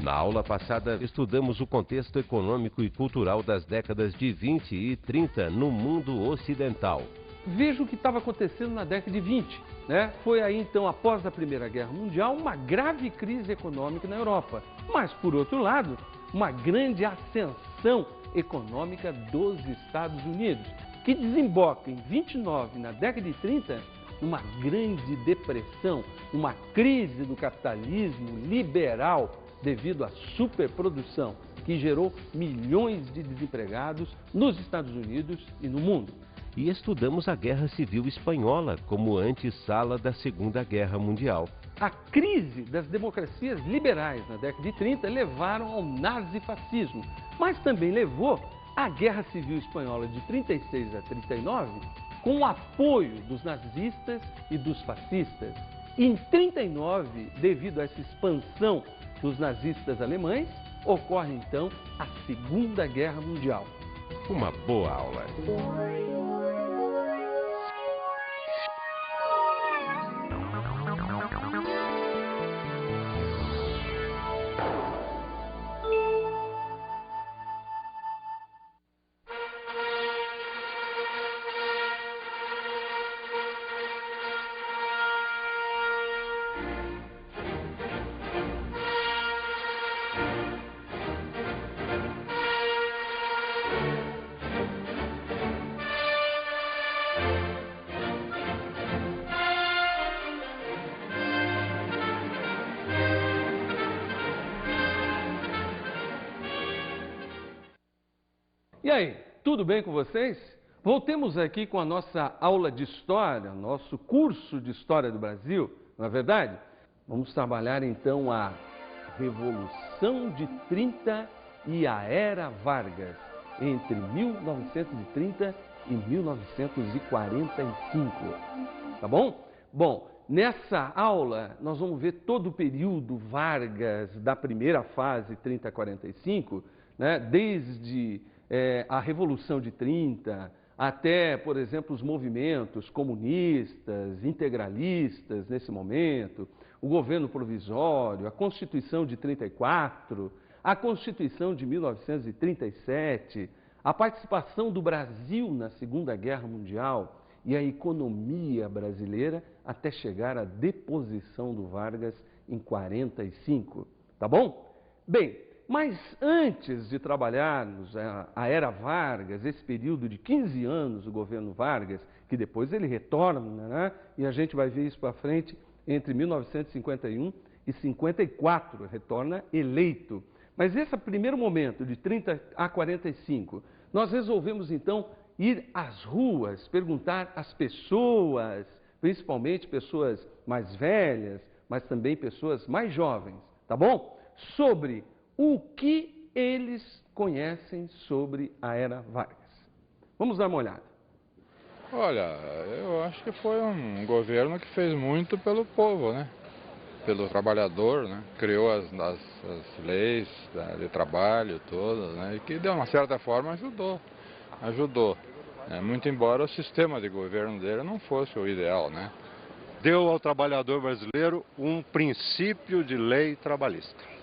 Na aula passada, estudamos o contexto econômico e cultural das décadas de 20 e 30 no mundo ocidental. Veja o que estava acontecendo na década de 20, né? Foi aí então, após a Primeira Guerra Mundial, uma grave crise econômica na Europa. Mas, por outro lado, uma grande ascensão econômica dos Estados Unidos, que desemboca em 29, na década de 30, numa grande depressão, uma crise do capitalismo liberal devido à superprodução, que gerou milhões de desempregados nos Estados Unidos e no mundo. E estudamos a Guerra Civil Espanhola como antessala da Segunda Guerra Mundial. A crise das democracias liberais na década de 30 levaram ao nazifascismo, mas também levou à Guerra Civil Espanhola de 36 a 39 com o apoio dos nazistas e dos fascistas. Em 39, devido a essa expansão dos nazistas alemães, ocorre então a Segunda Guerra Mundial. Uma boa aula. E aí, tudo bem com vocês? Voltemos aqui com a nossa aula de História, nosso curso de História do Brasil, não é verdade? Vamos trabalhar então a Revolução de 30 e a Era Vargas, entre 1930 e 1945, tá bom? Bom, nessa aula nós vamos ver todo o período Vargas da primeira fase, 30 a 45, né? Desde a Revolução de 30, até, por exemplo, os movimentos comunistas, integralistas nesse momento, o governo provisório, a Constituição de 34, a Constituição de 1937, a participação do Brasil na Segunda Guerra Mundial e a economia brasileira até chegar à deposição do Vargas em 45, tá bom? Bem, mas antes de trabalharmos a Era Vargas, esse período de 15 anos do governo Vargas, que depois ele retorna, né? E a gente vai ver isso para frente, entre 1951 e 54, retorna eleito. Mas esse primeiro momento, de 30 a 45, nós resolvemos então ir às ruas, perguntar às pessoas, principalmente pessoas mais velhas, mas também pessoas mais jovens, tá bom? Sobre o que eles conhecem sobre a Era Vargas. Vamos dar uma olhada. Olha, eu acho que foi um governo que fez muito pelo povo, né? Pelo trabalhador, né? Criou as leis de trabalho todas, né? E que de uma certa forma ajudou. Né? Muito embora o sistema de governo dele não fosse o ideal, né? Deu ao trabalhador brasileiro um princípio de lei trabalhista.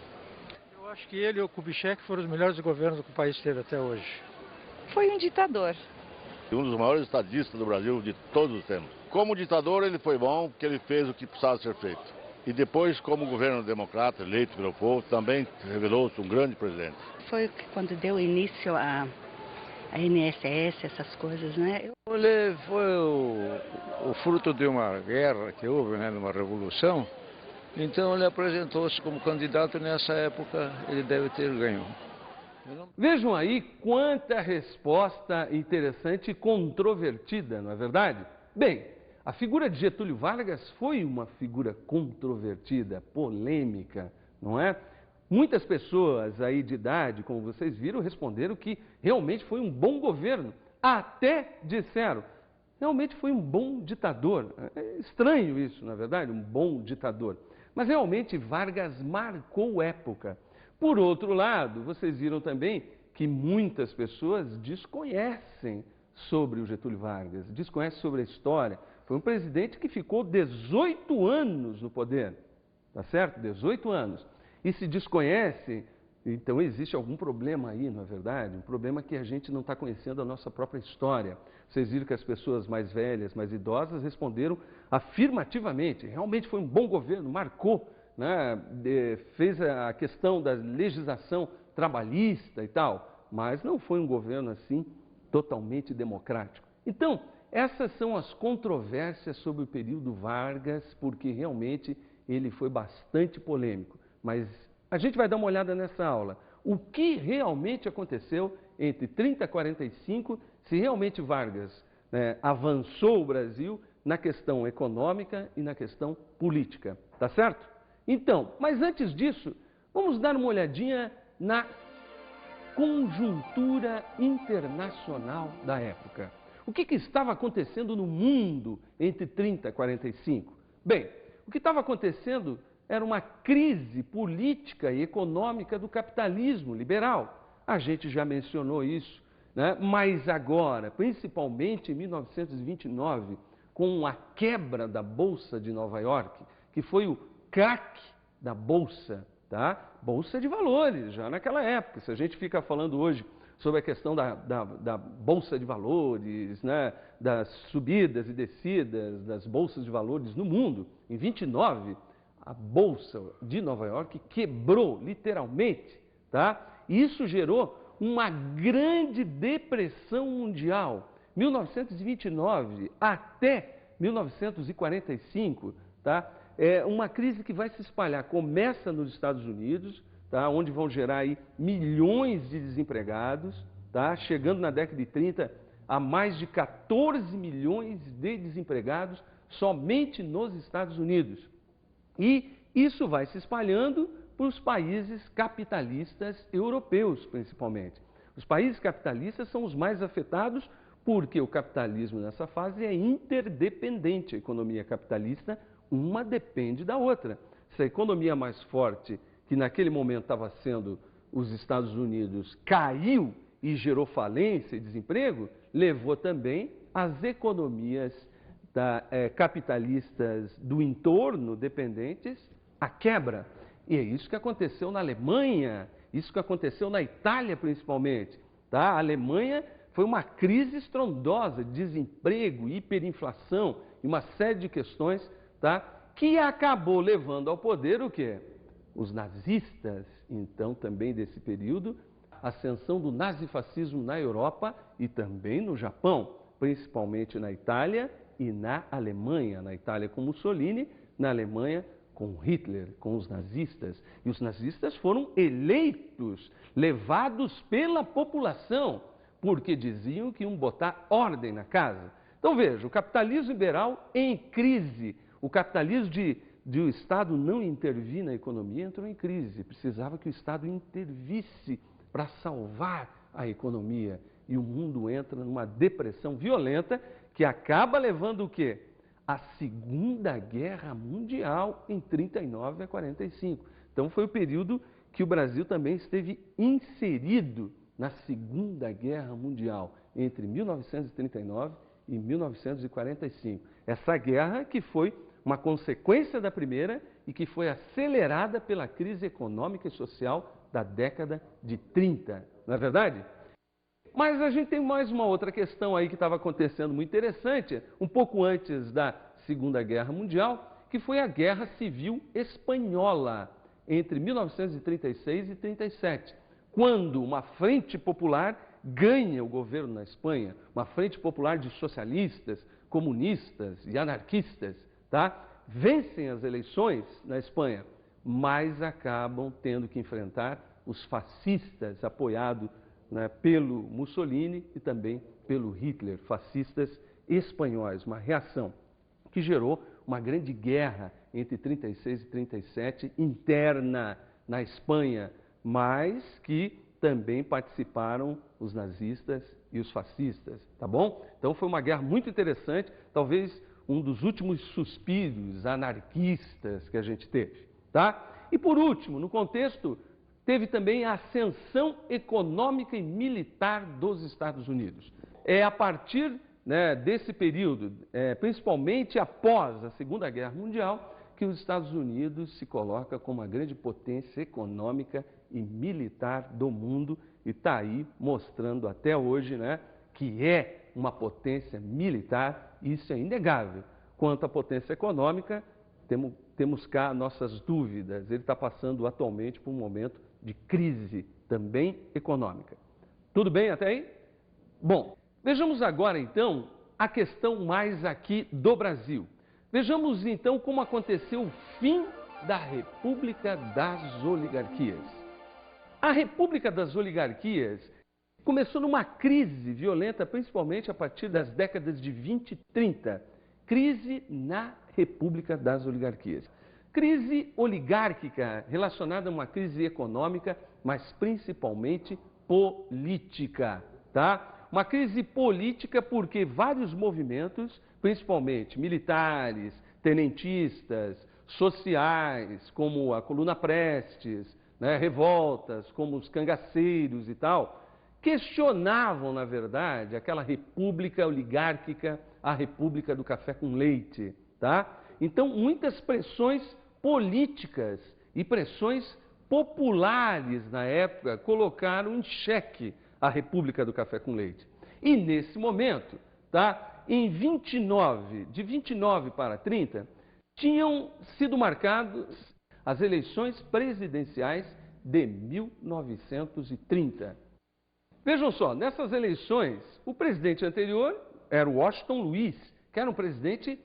Acho que ele e o Kubitschek foram os melhores governos que o país teve até hoje. Foi um ditador. Um dos maiores estadistas do Brasil de todos os tempos. Como ditador ele foi bom, porque ele fez o que precisava ser feito. E depois, como governo democrata, eleito pelo povo, também revelou-se um grande presidente. Foi quando deu início a INSS, essas coisas, né? Ele foi o fruto de uma guerra que houve, né, de uma revolução. Então ele apresentou-se como candidato e nessa época ele deve ter ganho. Vejam aí quanta resposta interessante e controvertida, não é verdade? Bem, a figura de Getúlio Vargas foi uma figura controvertida, polêmica, não é? Muitas pessoas aí de idade, como vocês viram, responderam que realmente foi um bom governo. Até disseram, realmente foi um bom ditador. É estranho isso, na verdade, um bom ditador. Mas realmente Vargas marcou época. Por outro lado, vocês viram também que muitas pessoas desconhecem sobre o Getúlio Vargas, desconhecem sobre a história. Foi um presidente que ficou 18 anos no poder, tá certo? 18 anos. e se desconhece, então existe algum problema aí, não é verdade? Um problema que a gente não está conhecendo a nossa própria história. Vocês viram que as pessoas mais velhas, mais idosas, responderam afirmativamente. Realmente foi um bom governo, marcou, né? Fez a questão da legislação trabalhista e tal, mas não foi um governo assim totalmente democrático. Então, essas são as controvérsias sobre o período Vargas, porque realmente ele foi bastante polêmico. Mas a gente vai dar uma olhada nessa aula. O que realmente aconteceu entre 30 e 45, se realmente Vargas avançou o Brasil na questão econômica e na questão política, tá certo? Então, mas antes disso, vamos dar uma olhadinha na conjuntura internacional da época. O que estava acontecendo no mundo entre 30 e 45? Bem, o que estava acontecendo era uma crise política e econômica do capitalismo liberal. A gente já mencionou isso, né? Mas agora, principalmente em 1929, com a quebra da Bolsa de Nova York, que foi o craque da Bolsa, tá? Bolsa de valores, já naquela época. Se a gente fica falando hoje sobre a questão da Bolsa de Valores, né? Das subidas e descidas das bolsas de valores no mundo, em 29, a Bolsa de Nova York quebrou, literalmente, tá? E isso gerou uma grande depressão mundial, 1929 até 1945, tá? É uma crise que vai se espalhar, começa nos Estados Unidos, tá? Onde vão gerar aí milhões de desempregados, tá? Chegando na década de 30 a mais de 14 milhões de desempregados somente nos Estados Unidos. E isso vai se espalhando para os países capitalistas europeus, principalmente. Os países capitalistas são os mais afetados porque o capitalismo nessa fase é interdependente. A economia capitalista, uma depende da outra. Se a economia mais forte, que naquele momento estava sendo os Estados Unidos, caiu e gerou falência e desemprego, levou também as economias capitalistas do entorno dependentes à quebra. E é isso que aconteceu na Alemanha, isso que aconteceu na Itália principalmente. Tá? A Alemanha foi uma crise estrondosa de desemprego, hiperinflação e uma série de questões, tá? Que acabou levando ao poder o quê? Os nazistas, então também desse período, a ascensão do nazifascismo na Europa e também no Japão, principalmente na Itália e na Alemanha. Na Itália com Mussolini, na Alemanha com Hitler, com os nazistas. E os nazistas foram eleitos, levados pela população, porque diziam que iam botar ordem na casa. Então veja, o capitalismo liberal em crise, o capitalismo de o Estado não intervir na economia entrou em crise. Precisava que o Estado intervisse para salvar a economia. E o mundo entra numa depressão violenta que acaba levando o quê? A Segunda Guerra Mundial em 39 a 45. Então foi o período que o Brasil também esteve inserido na Segunda Guerra Mundial, entre 1939 e 1945. Essa guerra que foi uma consequência da primeira e que foi acelerada pela crise econômica e social da década de 30, não é verdade? Mas a gente tem mais uma outra questão aí que estava acontecendo muito interessante, um pouco antes da Segunda Guerra Mundial, que foi a Guerra Civil Espanhola, entre 1936 e 37, quando uma frente popular ganha o governo na Espanha, uma frente popular de socialistas, comunistas e anarquistas, tá? Vencem as eleições na Espanha, mas acabam tendo que enfrentar os fascistas apoiados, né, pelo Mussolini e também pelo Hitler, fascistas espanhóis, uma reação que gerou uma grande guerra entre 36 e 37 interna na Espanha, mas que também participaram os nazistas e os fascistas, tá bom? Então foi uma guerra muito interessante, talvez um dos últimos suspiros anarquistas que a gente teve, tá? E por último, no contexto, teve também a ascensão econômica e militar dos Estados Unidos. É a partir, né, desse período, principalmente após a Segunda Guerra Mundial, que os Estados Unidos se coloca como a grande potência econômica e militar do mundo e está aí mostrando até hoje, né, que é uma potência militar, isso é inegável. Quanto à potência econômica, temos cá nossas dúvidas. Ele está passando atualmente por um momento de crise também econômica. Tudo bem até aí? Bom, vejamos agora então a questão mais aqui do Brasil. Vejamos então como aconteceu o fim da República das Oligarquias. A República das Oligarquias começou numa crise violenta, principalmente a partir das décadas de 20 e 30. Crise na República das Oligarquias. Crise oligárquica relacionada a uma crise econômica, mas principalmente política, tá? Uma crise política porque vários movimentos, principalmente militares, tenentistas, sociais, como a Coluna Prestes, né, revoltas, como os cangaceiros e tal, questionavam, na verdade, aquela república oligárquica, a república do café com leite, tá? Então, muitas pressões políticas e pressões populares na época colocaram em xeque a república do café com leite. E nesse momento, tá, de 29 para 30, tinham sido marcadas as eleições presidenciais de 1930. Vejam só, nessas eleições, o presidente anterior era o Washington Luiz, que era um presidente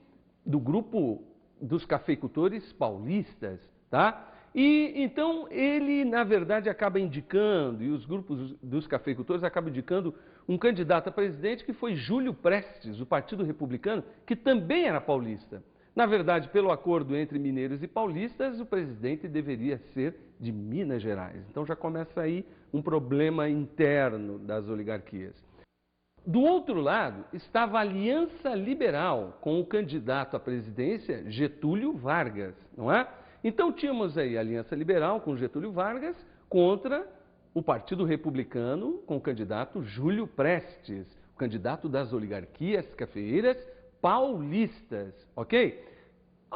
do grupo dos cafeicultores paulistas, tá? E então ele, na verdade, acaba indicando, e os grupos dos cafeicultores acabam indicando um candidato a presidente que foi Júlio Prestes, do Partido Republicano, que também era paulista. Na verdade, pelo acordo entre mineiros e paulistas, o presidente deveria ser de Minas Gerais. Então já começa aí um problema interno das oligarquias. Do outro lado, estava a Aliança Liberal, com o candidato à presidência, Getúlio Vargas, não é? Então tínhamos aí a Aliança Liberal com Getúlio Vargas contra o Partido Republicano com o candidato Júlio Prestes, o candidato das oligarquias cafeeiras paulistas, ok?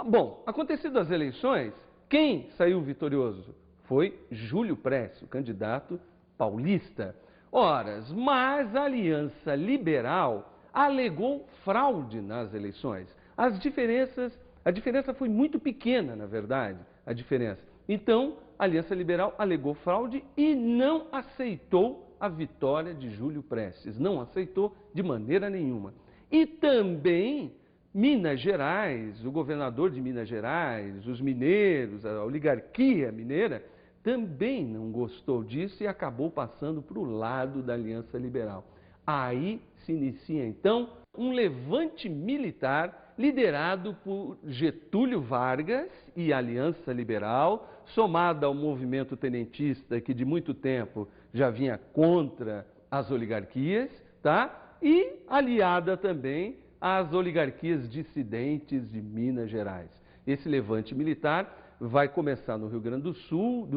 Bom, acontecido as eleições, quem saiu vitorioso? Foi Júlio Prestes, o candidato paulista. Ora, mas a Aliança Liberal alegou fraude nas eleições. A diferença foi muito pequena, na verdade, a diferença. Então, a Aliança Liberal alegou fraude e não aceitou a vitória de Júlio Prestes. Não aceitou de maneira nenhuma. E também Minas Gerais, o governador de Minas Gerais, os mineiros, a oligarquia mineira, também não gostou disso e acabou passando para o lado da Aliança Liberal. Aí se inicia, então, um levante militar liderado por Getúlio Vargas e a Aliança Liberal, somada ao movimento tenentista, que de muito tempo já vinha contra as oligarquias, tá? E aliada também às oligarquias dissidentes de Minas Gerais. Esse levante militar vai começar no Rio Grande do Sul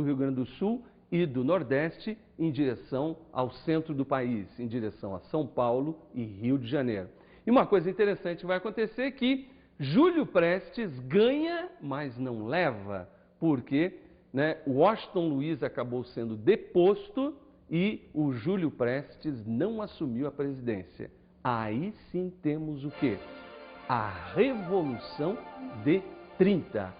e do Nordeste, em direção ao centro do país, em direção a São Paulo e Rio de Janeiro. E uma coisa interessante vai acontecer que Júlio Prestes ganha, mas não leva, porque Washington Luiz acabou sendo deposto e o Júlio Prestes não assumiu a presidência. Aí sim temos o quê? A Revolução de 30.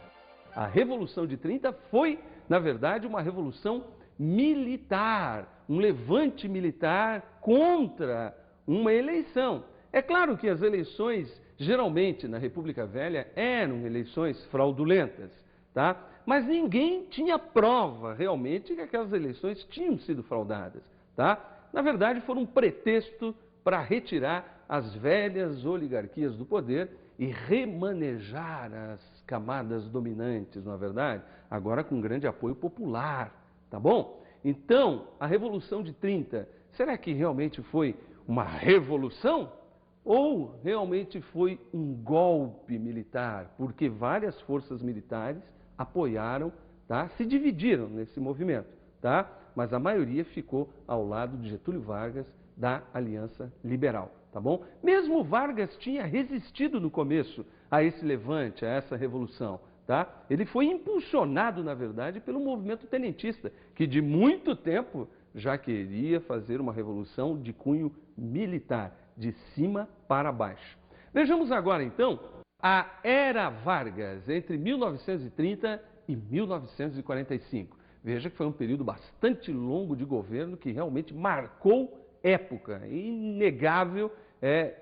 A Revolução de 30 foi, na verdade, uma revolução militar, um levante militar contra uma eleição. É claro que as eleições, geralmente na República Velha, eram eleições fraudulentas, tá? Mas ninguém tinha prova realmente que aquelas eleições tinham sido fraudadas, tá? Na verdade, foram um pretexto para retirar as velhas oligarquias do poder e remanejar as camadas dominantes, não é verdade? Agora com grande apoio popular, tá bom? Então, a Revolução de 30, será que realmente foi uma revolução? Ou realmente foi um golpe militar? Porque várias forças militares apoiaram, tá? Se dividiram nesse movimento, tá? Mas a maioria ficou ao lado de Getúlio Vargas, da Aliança Liberal, tá bom? Mesmo Vargas tinha resistido no começo a esse levante, a essa revolução, tá? Ele foi impulsionado, na verdade, pelo movimento tenentista, que de muito tempo já queria fazer uma revolução de cunho militar, de cima para baixo. Vejamos agora, então, a Era Vargas, entre 1930 e 1945. Veja que foi um período bastante longo de governo que realmente marcou época. Inegável,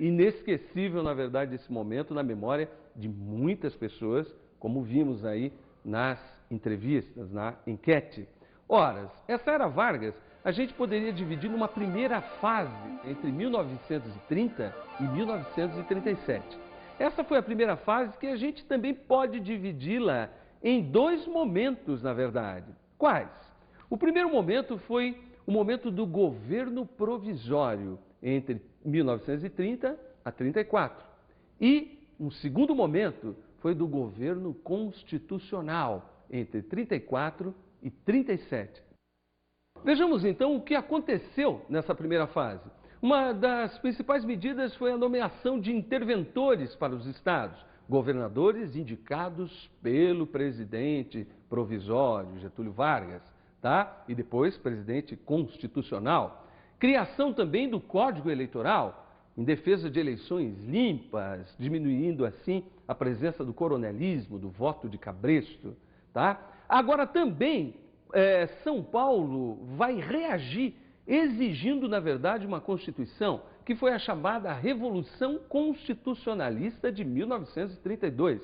inesquecível, na verdade, esse momento na memória de muitas pessoas, como vimos aí nas entrevistas, na enquete. Ora, essa Era Vargas a gente poderia dividir numa primeira fase entre 1930 e 1937. Essa foi a primeira fase que a gente também pode dividi-la em dois momentos, na verdade. Quais? O primeiro momento foi o momento do governo provisório, entre 1930 a 34. E um segundo momento foi do governo constitucional, entre 34 e 37. Vejamos então o que aconteceu nessa primeira fase. Uma das principais medidas foi a nomeação de interventores para os estados, governadores indicados pelo presidente provisório, Getúlio Vargas, tá? E depois presidente constitucional. Criação também do Código Eleitoral, em defesa de eleições limpas, diminuindo assim a presença do coronelismo, do voto de cabresto, tá? Agora também São Paulo vai reagir exigindo, na verdade, uma Constituição que foi a chamada Revolução Constitucionalista de 1932.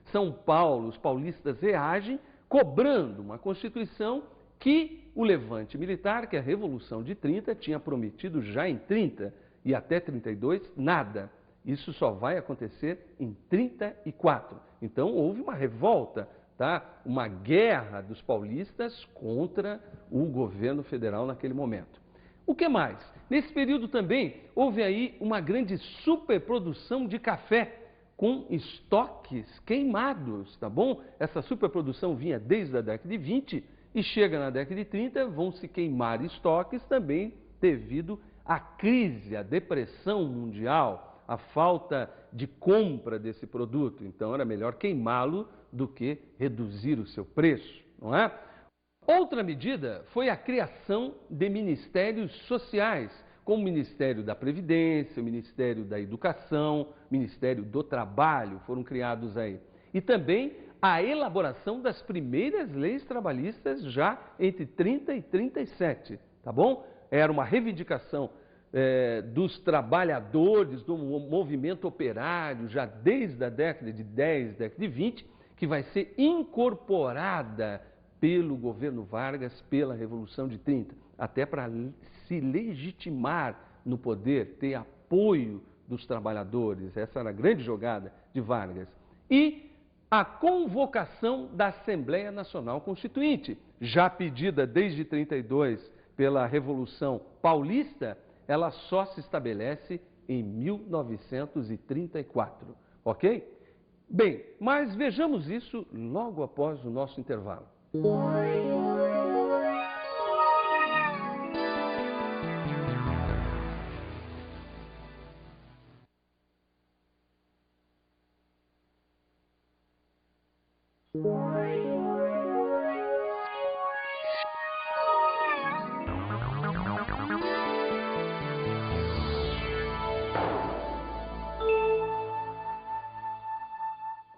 São Paulo, os paulistas reagem cobrando uma Constituição que o levante militar, que a Revolução de 30, tinha prometido já em 30 e até 32, nada. Isso só vai acontecer em 34. Então, houve uma revolta, tá? Uma guerra dos paulistas contra o governo federal naquele momento. O que mais? Nesse período também houve aí uma grande superprodução de café com estoques queimados, tá bom? Essa superprodução vinha desde a década de 20 e chega na década de 30, vão se queimar estoques também devido à crise, à depressão mundial, à falta de compra desse produto. Então era melhor queimá-lo do que reduzir o seu preço, não é? Outra medida foi a criação de ministérios sociais, como o Ministério da Previdência, o Ministério da Educação, o Ministério do Trabalho, foram criados aí. E também a elaboração das primeiras leis trabalhistas já entre 30 e 37, tá bom? Era uma reivindicação dos trabalhadores, do movimento operário, já desde a década de 10, década de 20, que vai ser incorporada pelo governo Vargas, pela Revolução de 30, até para se legitimar no poder, ter apoio dos trabalhadores. Essa era a grande jogada de Vargas. E a convocação da Assembleia Nacional Constituinte, já pedida desde 32 pela Revolução Paulista, ela só se estabelece em 1934, ok? Bem, mas vejamos isso logo após o nosso intervalo.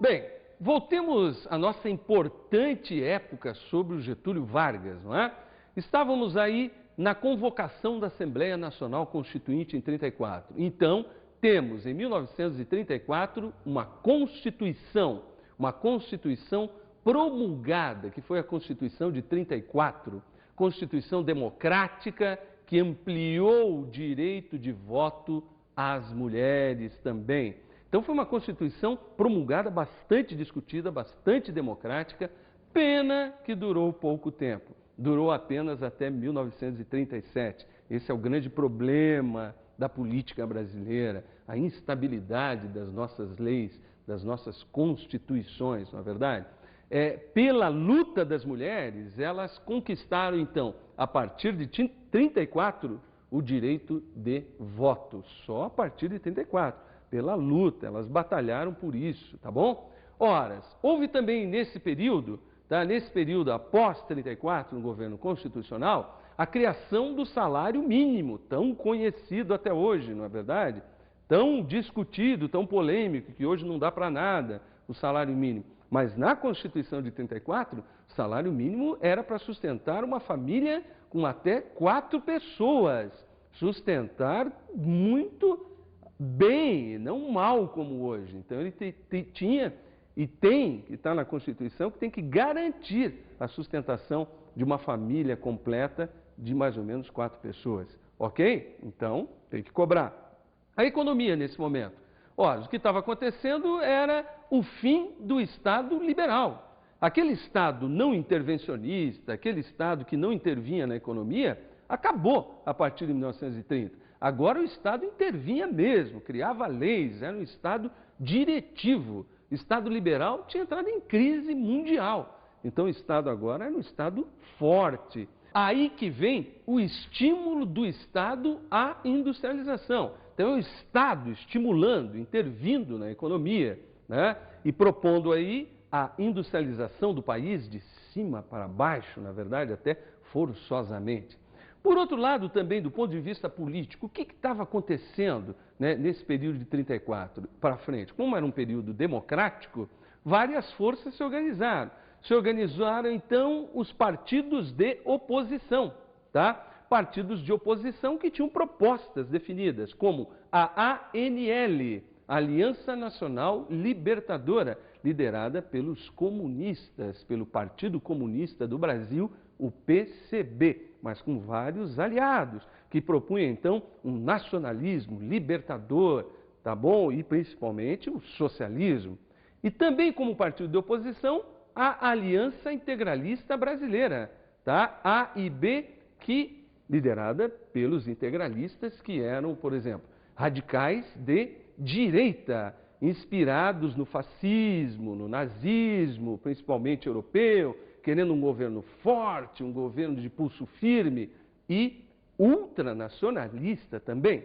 Bem, voltemos à nossa importante época sobre o Getúlio Vargas, não é? Estávamos aí na convocação da Assembleia Nacional Constituinte em 34. Então, temos em 1934 uma Constituição promulgada, que foi a Constituição de 34, Constituição democrática que ampliou o direito de voto às mulheres também. Então foi uma Constituição promulgada, bastante discutida, bastante democrática, pena que durou pouco tempo, durou apenas até 1937. Esse é o grande problema da política brasileira, a instabilidade das nossas leis, das nossas constituições, não é verdade? Pela luta das mulheres, elas conquistaram então, a partir de 34, o direito de voto, só a partir de 34. Pela luta, elas batalharam por isso, tá bom? Ora, houve também nesse período, tá, nesse período após 34, no governo constitucional, a criação do salário mínimo, tão conhecido até hoje, não é verdade? Tão discutido, tão polêmico, que hoje não dá para nada o salário mínimo. Mas na Constituição de 34, o salário mínimo era para sustentar uma família com até 4 pessoas. Sustentar muito bem, não mal como hoje. Então ele tinha e tem, que está na Constituição, que tem que garantir a sustentação de uma família completa de mais ou menos 4 pessoas. Ok? Então tem que cobrar. A economia nesse momento. Ora, o que estava acontecendo era o fim do Estado liberal. Aquele Estado não intervencionista, aquele Estado que não intervinha na economia, acabou a partir de 1930. Agora o Estado intervinha mesmo, criava leis, era um Estado diretivo. O Estado liberal tinha entrado em crise mundial. Então o Estado agora era um Estado forte. Aí que vem o estímulo do Estado à industrialização. Então é o Estado estimulando, intervindo na economia, né? E propondo aí a industrialização do país de cima para baixo, na verdade, até forçosamente. Por outro lado, também, do ponto de vista político, o que estava acontecendo, né, nesse período de 34 para frente? Como era um período democrático, várias forças se organizaram. Se organizaram, então, os partidos de oposição, tá? Partidos de oposição que tinham propostas definidas, como a ANL, Aliança Nacional Libertadora, liderada pelos comunistas, pelo Partido Comunista do Brasil, o PCB, mas com vários aliados, que propunham, então, um nacionalismo libertador, tá bom? E, principalmente, o socialismo. E também, como partido de oposição, a Aliança Integralista Brasileira, tá? AIB, que liderada pelos integralistas que eram, por exemplo, radicais de direita, inspirados no fascismo, no nazismo, principalmente europeu, querendo um governo forte, um governo de pulso firme e ultranacionalista também.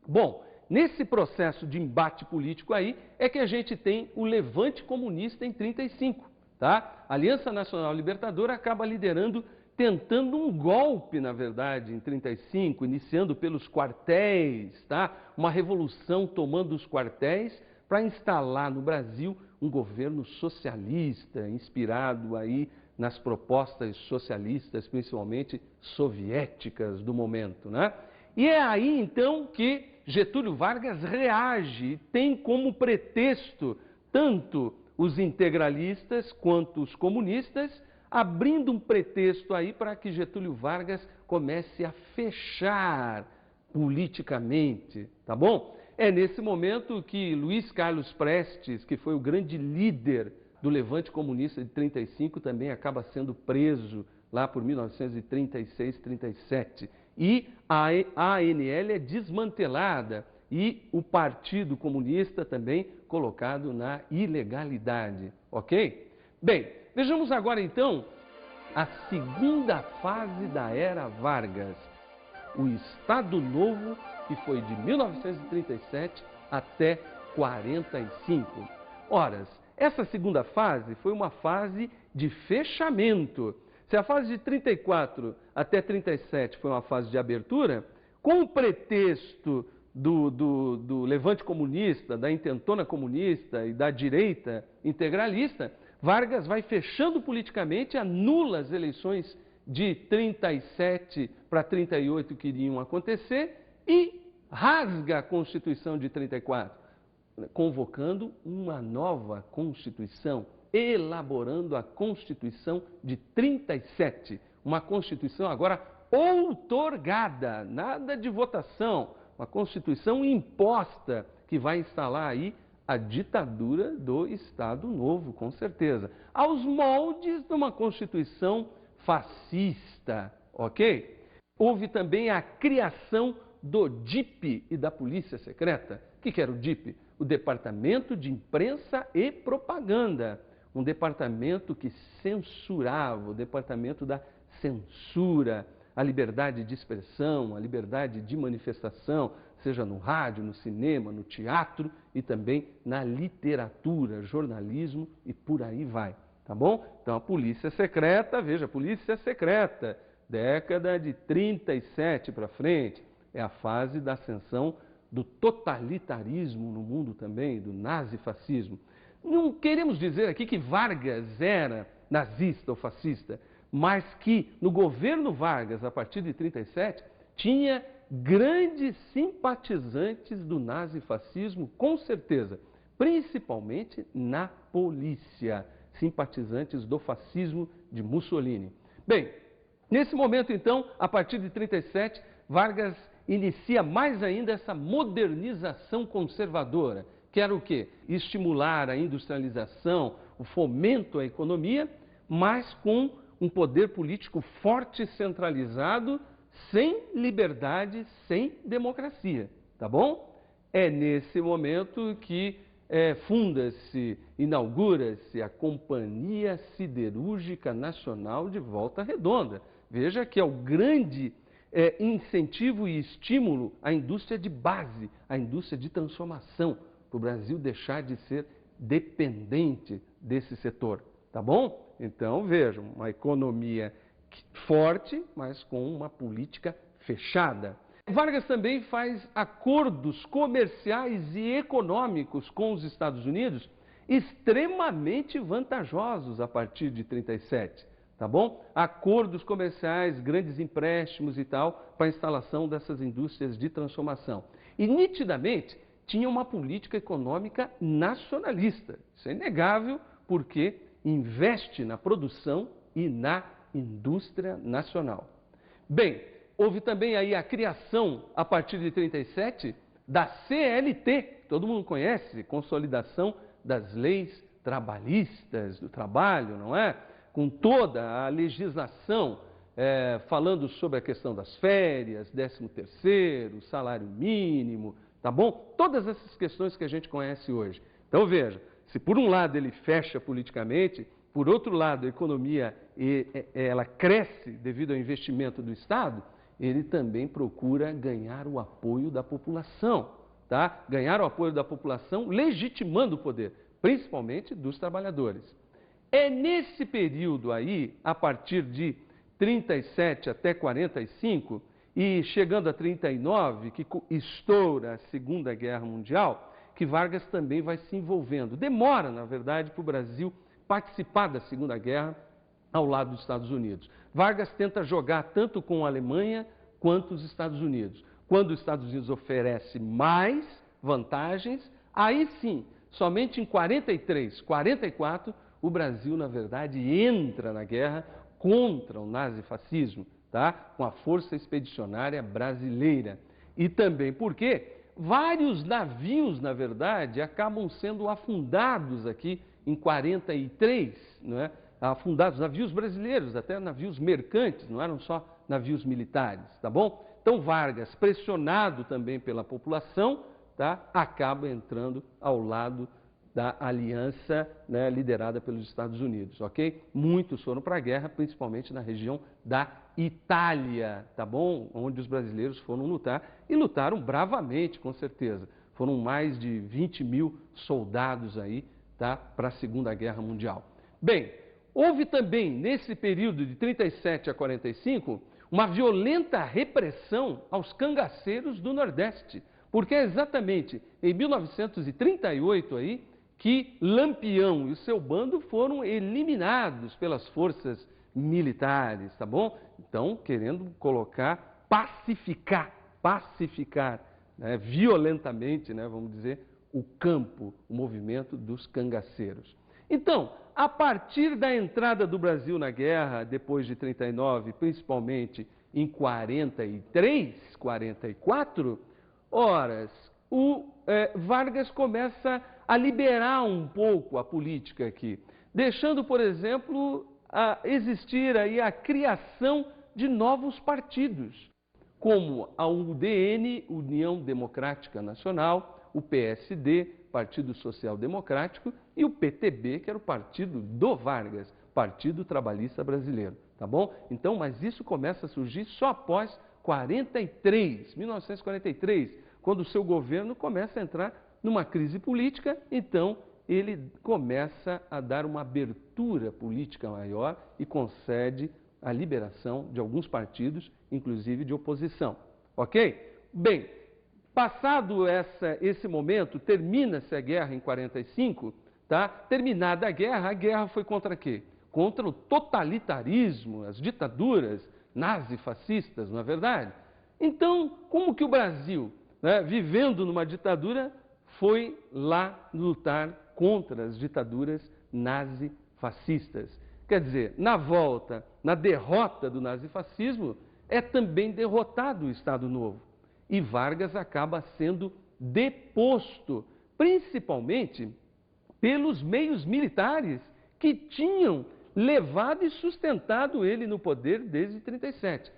Bom, nesse processo de embate político aí é que a gente tem o Levante Comunista em 35, tá? A Aliança Nacional Libertadora acaba liderando, tentando um golpe, na verdade, em 35, iniciando pelos quartéis, tá? Uma revolução tomando os quartéis para instalar no Brasil um governo socialista, inspirado aí nas propostas socialistas, principalmente soviéticas do momento, né? E é aí, então, que Getúlio Vargas reage, tem como pretexto tanto os integralistas quanto os comunistas, abrindo um pretexto aí para que Getúlio Vargas comece a fechar politicamente, tá bom? É nesse momento que Luiz Carlos Prestes, que foi o grande líder do Levante Comunista de 35, também acaba sendo preso lá por 1936, 37. E a ANL é desmantelada e o Partido Comunista também colocado na ilegalidade, ok? Bem, vejamos agora então a segunda fase da Era Vargas, o Estado Novo, que foi de 1937 até 45. Ora, essa segunda fase foi uma fase de fechamento. Se a fase de 34 até 37 foi uma fase de abertura, com o pretexto do levante comunista, da intentona comunista e da direita integralista, Vargas vai fechando politicamente, anula as eleições de 37 para 38 que iriam acontecer e rasga a Constituição de 34, convocando uma nova Constituição, elaborando a Constituição de 37, uma Constituição agora outorgada, nada de votação, uma Constituição imposta que vai instalar aí a ditadura do Estado Novo, com certeza, aos moldes de uma Constituição fascista, ok? Houve também a criação do DIP e da Polícia Secreta. O que era o DIP? O Departamento de Imprensa e Propaganda, um departamento que censurava, o departamento da censura, a liberdade de expressão, a liberdade de manifestação, seja no rádio, no cinema, no teatro e também na literatura, jornalismo e por aí vai, tá bom? Então a polícia secreta, veja, a polícia secreta, década de 37 para frente, é a fase da ascensão do totalitarismo no mundo também, do nazifascismo. Não queremos dizer aqui que Vargas era nazista ou fascista, mas que no governo Vargas, a partir de 37, tinha grandes simpatizantes do nazifascismo, com certeza, principalmente na polícia, simpatizantes do fascismo de Mussolini. Bem, nesse momento então, a partir de 37, Vargas inicia mais ainda essa modernização conservadora, que era o quê? Estimular a industrialização, o fomento à economia, mas com um poder político forte e centralizado, sem liberdade, sem democracia, tá bom? É nesse momento que inaugura-se a Companhia Siderúrgica Nacional de Volta Redonda. Veja que é o grande incentivo e estímulo à indústria de base, à indústria de transformação, para o Brasil deixar de ser dependente desse setor, tá bom? Então, vejam, uma economia forte, mas com uma política fechada. Vargas também faz acordos comerciais e econômicos com os Estados Unidos extremamente vantajosos a partir de 37, tá bom? Acordos comerciais, grandes empréstimos e tal, para a instalação dessas indústrias de transformação. E, nitidamente, tinha uma política econômica nacionalista. Isso é inegável, porque investe na produção e na indústria nacional. Bem, houve também aí a criação, a partir de 37, da CLT, todo mundo conhece, Consolidação das Leis Trabalhistas do Trabalho, não é? Com toda a legislação falando sobre a questão das férias, 13º, salário mínimo, tá bom? Todas essas questões que a gente conhece hoje. Então veja, se por um lado ele fecha politicamente, por outro lado a economia ela cresce devido ao investimento do Estado, ele também procura ganhar o apoio da população, tá? Ganhar o apoio da população legitimando o poder, principalmente dos trabalhadores. É nesse período aí, a partir de 37 até 45 e chegando a 39, que estoura a Segunda Guerra Mundial, que Vargas também vai se envolvendo. Demora, na verdade, para o Brasil participar da Segunda Guerra ao lado dos Estados Unidos. Vargas tenta jogar tanto com a Alemanha quanto os Estados Unidos. Quando os Estados Unidos oferece mais vantagens, aí sim, somente em 43, 44, o Brasil, na verdade, entra na guerra contra o nazifascismo, tá? Com a Força Expedicionária Brasileira. E também porque vários navios, na verdade, acabam sendo afundados aqui em 43, não é? Afundados, navios brasileiros, até navios mercantes, não eram só navios militares, tá bom? Então Vargas, pressionado também pela população, tá? Acaba entrando ao lado da aliança, né, liderada pelos Estados Unidos, ok? Muitos foram para a guerra, principalmente na região da Itália, tá bom? Onde os brasileiros foram lutar e lutaram bravamente, com certeza. Foram mais de 20 mil soldados aí, tá? Para a Segunda Guerra Mundial. Bem, houve também, nesse período de 37 a 45, uma violenta repressão aos cangaceiros do Nordeste, porque é exatamente em 1938 aí, que Lampião e o seu bando foram eliminados pelas forças militares, tá bom? Então, querendo pacificar, né, violentamente, né, vamos dizer, o campo, o movimento dos cangaceiros. Então, a partir da entrada do Brasil na guerra, depois de 39, principalmente em 43, 44, Vargas começa a liberar um pouco a política aqui, deixando, por exemplo, existir aí a criação de novos partidos, como a UDN, União Democrática Nacional, o PSD, Partido Social Democrático, e o PTB, que era o partido do Vargas, Partido Trabalhista Brasileiro, tá bom? Então, mas isso começa a surgir só após 1943, quando o seu governo começa a entrar numa crise política, então ele começa a dar uma abertura política maior e concede a liberação de alguns partidos, inclusive de oposição. Ok? Bem, passado esse momento, termina-se a guerra em 45, tá? Terminada a guerra foi contra quê? Contra o totalitarismo, as ditaduras nazi-fascistas, não é verdade? Então, como que o Brasil, né, vivendo numa ditadura, foi lá lutar contra as ditaduras nazi-fascistas? Quer dizer, na volta, na derrota do nazifascismo, é também derrotado o Estado Novo. E Vargas acaba sendo deposto, principalmente pelos meios militares que tinham levado e sustentado ele no poder desde 1937.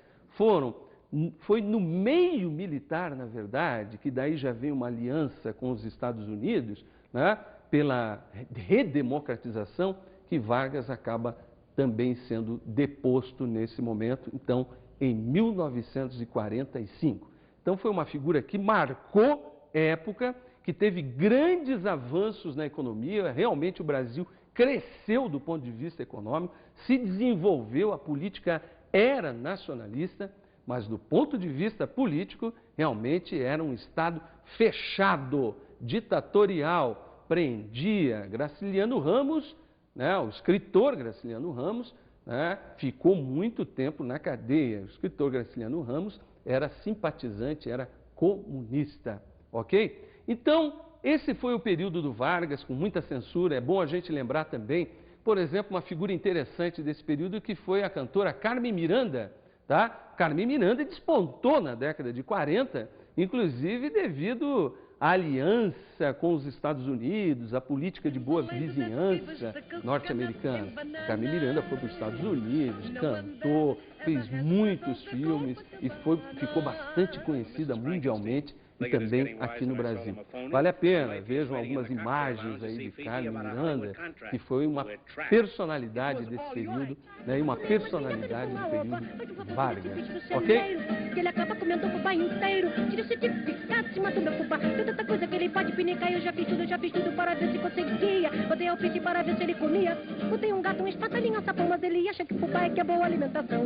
Foi no meio militar, na verdade, que daí já vem uma aliança com os Estados Unidos, né, pela redemocratização, que Vargas acaba também sendo deposto nesse momento, então, em 1945. Então, foi uma figura que marcou época, que teve grandes avanços na economia, realmente o Brasil cresceu do ponto de vista econômico, se desenvolveu, a política era nacionalista, mas do ponto de vista político, realmente era um Estado fechado, ditatorial, prendia Graciliano Ramos, né, o escritor Graciliano Ramos, né, ficou muito tempo na cadeia. O escritor Graciliano Ramos era simpatizante, era comunista, ok? Então, esse foi o período do Vargas, com muita censura. É bom a gente lembrar também, por exemplo, uma figura interessante desse período que foi a cantora Carmen Miranda, tá? Carmen Miranda despontou na década de 40, inclusive devido à aliança com os Estados Unidos, a política de boa vizinhança norte-americana. Carmen Miranda foi para os Estados Unidos, cantou, fez muitos filmes e ficou bastante conhecida mundialmente e também aqui no Brasil. Vale a pena, vejam algumas imagens aí de Carmen Miranda, que foi uma personalidade desse período, né, e uma personalidade do período Vargas, ok? Que ele acaba comendo o fubá inteiro, tira esse tipo de gato, se mata o meu fubá, tem tanta coisa que ele pode pinicar, eu já fiz tudo para ver se conseguia, botei ao peixe para ver se ele comia, botei um gato, um espatalinho, um sapão, mas ele acha que fubá é que é boa alimentação.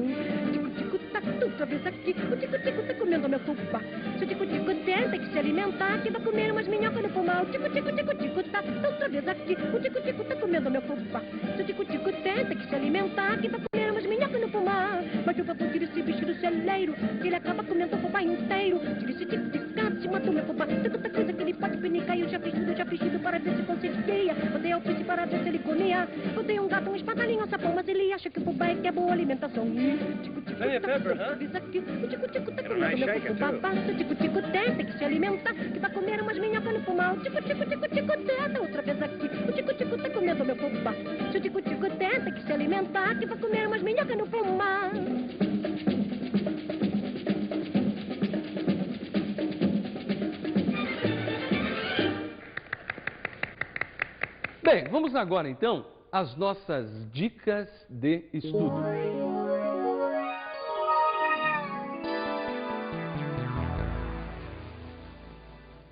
Tico-tico tá outra vez aqui, o tico-tico tá comendo meu fubá, se o tico-tico tem que se alimentar, que vai comer umas minhocas no pomar, o tico-tico tá outra vez aqui, o tico-tico tá comendo meu fubá, se o tico-tico tem que se alimentar, que vai comer umas minhocas no pomar, mas o papo tira esse bicho do celeiro, que ele acaba comendo o fubá inteiro, tira esse tipo de gato, se matou meu fubá, tem tanta coisa que ele pode pinicar, eu já fiz tudo para ver se conseguia, botei ao peixe para ver se ele comia, botei um gato, um espatalinho, um sapão, mas ele acha que o fubá é que é boa alimentação. Tico-tico tá outra vez aqui, o tico-tico tá comendo meu fubá, o tico-tico tem que se alimentar, que vai comer umas minhocas no pomar, o tico-tico tá outra vez aqui, o tico-tico tá comendo meu fubá, se o tico-tico tem que se alimentar, que vai comer umas minhocas no pomar. Bem, vamos agora então às nossas dicas de estudo.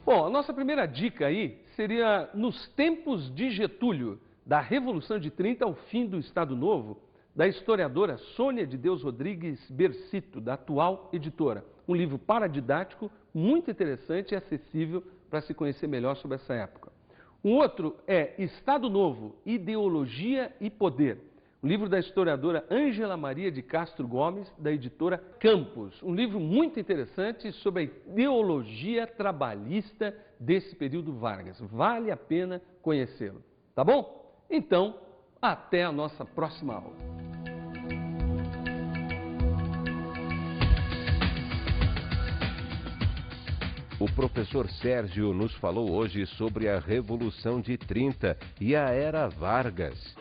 Bom, a nossa primeira dica aí seria nos tempos de Getúlio, da Revolução de 30 ao fim do Estado Novo, da historiadora Sônia de Deus Rodrigues Bercito, da Atual Editora. Um livro paradidático, muito interessante e acessível para se conhecer melhor sobre essa época. Um outro é Estado Novo, Ideologia e Poder. Um livro da historiadora Ângela Maria de Castro Gomes, da editora Campos. Um livro muito interessante sobre a ideologia trabalhista desse período Vargas. Vale a pena conhecê-lo. Tá bom? Então, até a nossa próxima aula. O professor Sérgio nos falou hoje sobre a Revolução de 30 e a Era Vargas.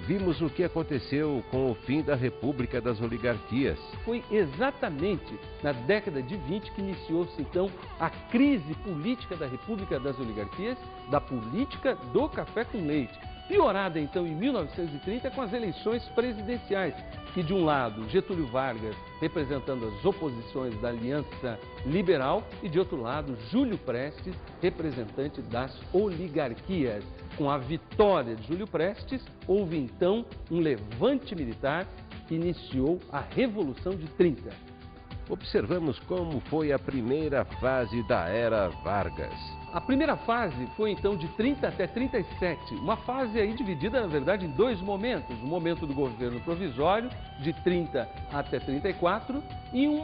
Vimos o que aconteceu com o fim da República das Oligarquias. Foi exatamente na década de 20 que iniciou-se, então, a crise política da República das Oligarquias, da política do café com leite. piorada então em 1930 com as eleições presidenciais, que de um lado Getúlio Vargas representando as oposições da Aliança Liberal e de outro lado Júlio Prestes, representante das oligarquias. Com a vitória de Júlio Prestes, houve então um levante militar que iniciou a Revolução de 30. Observamos como foi a primeira fase da era Vargas. A primeira fase foi então de 30 até 37, uma fase aí dividida, na verdade, em dois momentos. O momento do governo provisório, de 30 até 34, e um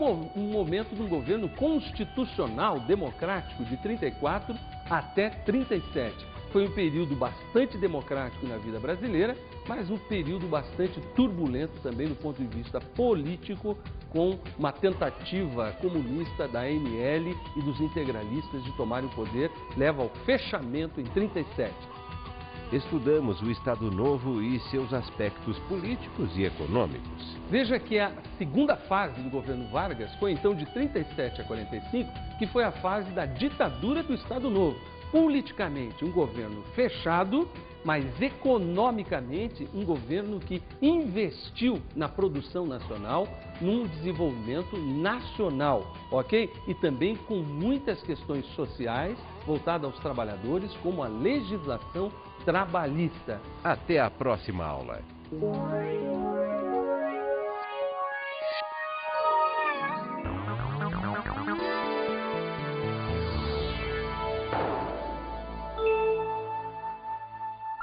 momento de um governo constitucional democrático, de 34 até 37. Foi um período bastante democrático na vida brasileira, mas um período bastante turbulento também do ponto de vista político, com uma tentativa comunista da ANL e dos integralistas de tomarem o poder, leva ao fechamento em 37. Estudamos o Estado Novo e seus aspectos políticos e econômicos. Veja que a segunda fase do governo Vargas foi então de 37 a 45, que foi a fase da ditadura do Estado Novo. Politicamente, um governo fechado, mas economicamente, um governo que investiu na produção nacional, num desenvolvimento nacional, ok? E também com muitas questões sociais voltadas aos trabalhadores, como a legislação trabalhista. Até a próxima aula.